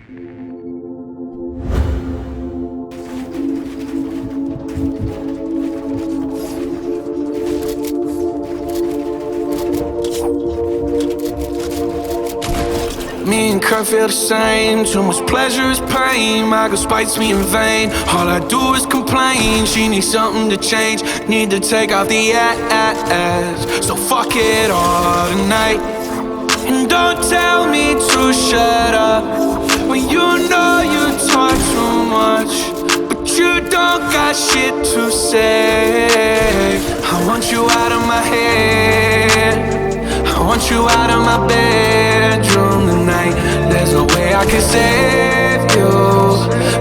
Me and Kurt feel the same. Too much pleasure is pain. My girl spites me in vain. All I do is complain. She needs something to change. Need to take out the ass. So fuck it all tonight. And don't tell me to shut up when you know you talk too much, but you don't got shit to say. I want you out of my head. I want you out of my bedroom tonight. There's no way I can save you,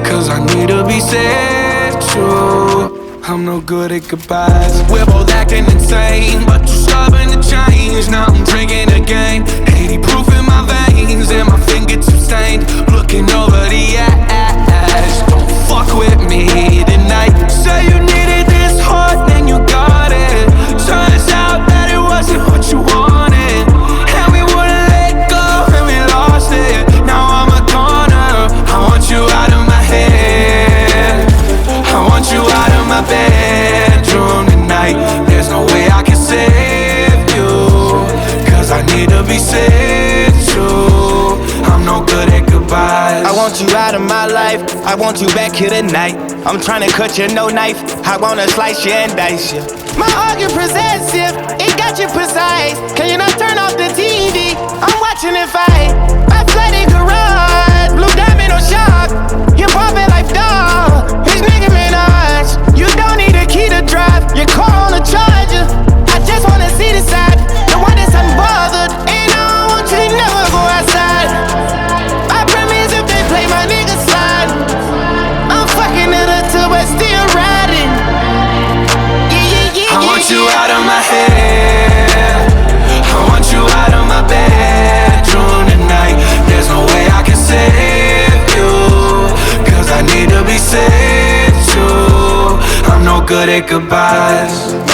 cause I need to be saved too. I'm no good at goodbyes. We're both acting insane, but you're stubborn to change. Now I'm drinking again, 80 proof in my veins, and my fingertips stained. Looking over the ass. Don't fuck with me tonight. Say you needed this hard, then you got it. Turns out that it wasn't what you wanted, and we wouldn't let go, and we lost it. Now I'm a goner. I want you out of my head. I want you out of my bedroom tonight. There's no way I can save you, cause I need to be saved too. I'm no good at goodbyes. I want you out of my life. I want you back here tonight. I'm trying to cut you, no knife. I wanna slice you and dice you. My argument possessive, it got you precise. Can you not turn off the TV? I'm watching it fight. My flooded garage, blue diamond on shock. You poppin' like dog, it's Nicki Minaj. You don't need a key to drive, your car on a charger. I just wanna see the side, the one that's unbothered. And I don't want you to never go outside. I promise if they play my nigga slide, I'm fucking it up till we're still riding. I want you out of my head. I want you out of my bedroom tonight. There's no way I can save you, cause I need to be saved too. I'm no good at goodbyes.